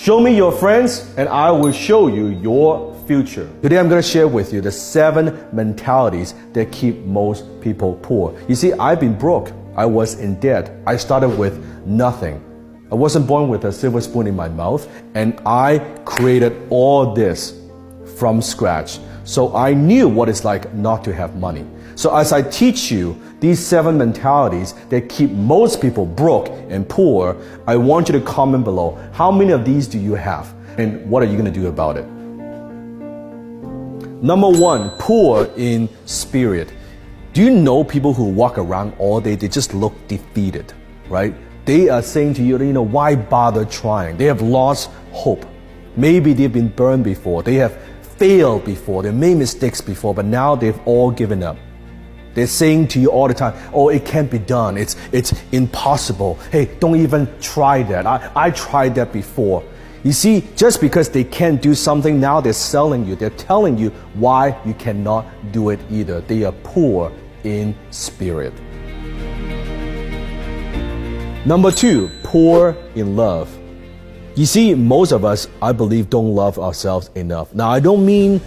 Show me your friends and I will show you your future. Today I'm going to share with you the 7 mentalities that keep most people poor. You see, I've been broke. I was in debt. I started with nothing. I wasn't born with a silver spoon in my mouth, and I created all this from scratch. So I knew what it's like not to have money. So as I teach you these 7 mentalities that keep most people broke and poor, I want you to comment below, how many of these do you have? And what are you going to do about it? Number 1, poor in spirit. Do you know people who walk around all day, they just look defeated, right? They are saying to you, why bother trying? They have lost hope. Maybe they've been burned before. They have failed before. They made mistakes before, but now they've all given up. They're saying to you all the time, oh, it can't be done. It's impossible. Hey, don't even try that. I tried that before. You see, just because they can't do something, now they're selling you. They're telling you why you cannot do it either. They are poor in spirit. Number 2, poor in love. You see, most of us, I believe, don't love ourselves enough. Now, I don't mean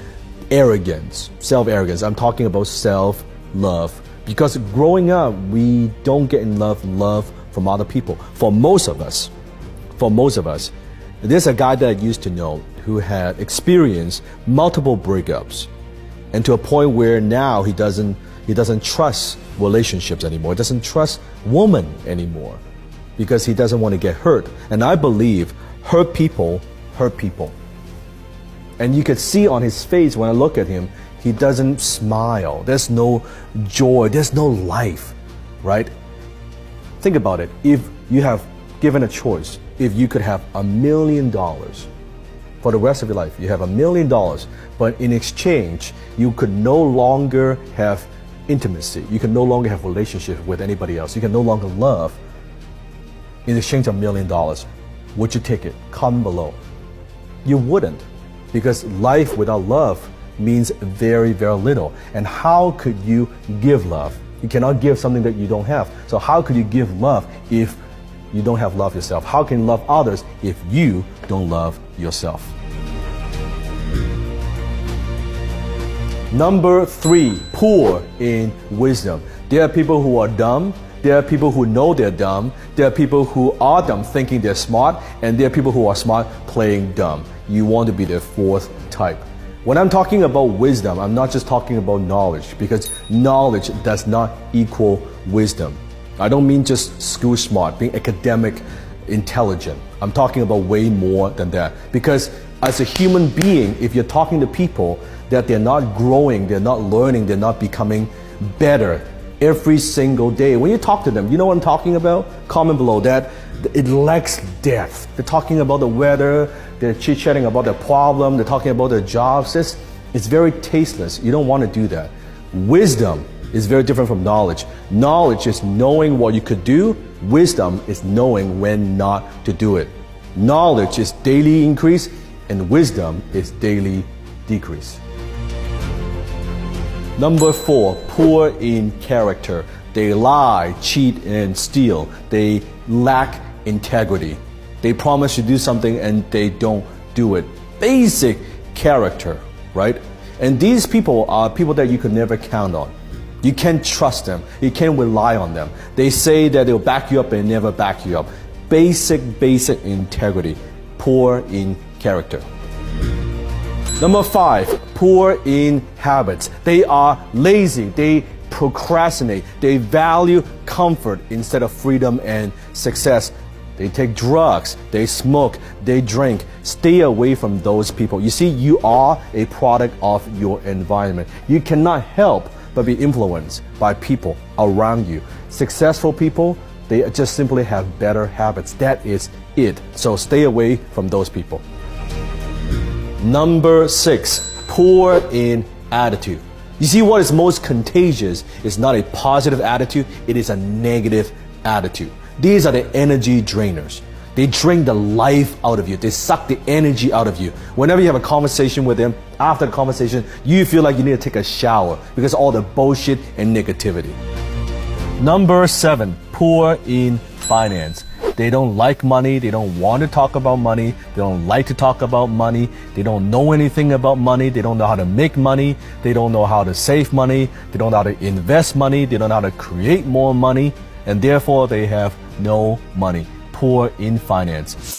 arrogance, self-arrogance. I'm talking about self-love. Because growing up, we don't get enough love from other people. For most of us, there's a guy that I used to know who had experienced multiple breakups, and to a point where now he doesn't trust relationships anymore. He doesn't trust women anymore because he doesn't want to get hurt. And I believe hurt people hurt people. And you could see on his face when I look at him, he doesn't smile. There's no joy. There's no life, right? Think about it. If you have given a choice, if you could have $1 million for the rest of your life, you have $1 million, but in exchange, you could no longer have intimacy. You can no longer have relationship with anybody else. You can no longer love. In exchange of $1 million, would you take it? Comment below. You wouldn't, because life without love means very, very little. And how could you give love? You cannot give something that you don't have. So how could you give love if you don't have love yourself? How can you love others if you don't love yourself? Number 3, poor in wisdom. There are people who are dumb. There are people who know they're dumb. There are people who are dumb thinking they're smart. And there are people who are smart playing dumb. You want to be the 4th type. When I'm talking about wisdom, I'm not just talking about knowledge, because knowledge does not equal wisdom. I don't mean just school smart, being academic intelligent. I'm talking about way more than that. Because as a human being, if you're talking to people that they're not growing, they're not learning, they're not becoming better every single day, when you talk to them, you know what I'm talking about? Comment below that. It lacks depth. They're talking about the weather, they're chit-chatting about their problem, they're talking about their jobs. It's very tasteless. You don't want to do that. Wisdom is very different from knowledge. Knowledge is knowing what you could do. Wisdom is knowing when not to do it. Knowledge is daily increase, and wisdom is daily decrease. Number 4, poor in character. They lie, cheat, and steal. They lack integrity. They promise to do something and they don't do it. Basic character, right? And these people are people that you could never count on. You can't trust them. You can't rely on them. They say that they'll back you up and never back you up. Basic integrity. Poor in character. Number 5, poor in habits. They are lazy. They procrastinate. They value comfort instead of freedom and success. They take drugs. They smoke. They drink. Stay away from those people. You see, you are a product of your environment. You cannot help but be influenced by people around you. Successful people, they just simply have better habits. That is it. So stay away from those people. Number 6, poor in attitude. You see, what is most contagious is not a positive attitude, it is a negative attitude. These are the energy drainers. They drain the life out of you. They suck the energy out of you. Whenever you have a conversation with them, after the conversation, you feel like you need to take a shower because all the bullshit and negativity. Number 7, poor in finance. They don't like money. They don't want to talk about money. They don't like to talk about money. They don't know anything about money. They don't know how to make money. They don't know how to save money. They don't know how to invest money. They don't know how to create more money. And therefore, they have no money. Poor in finance.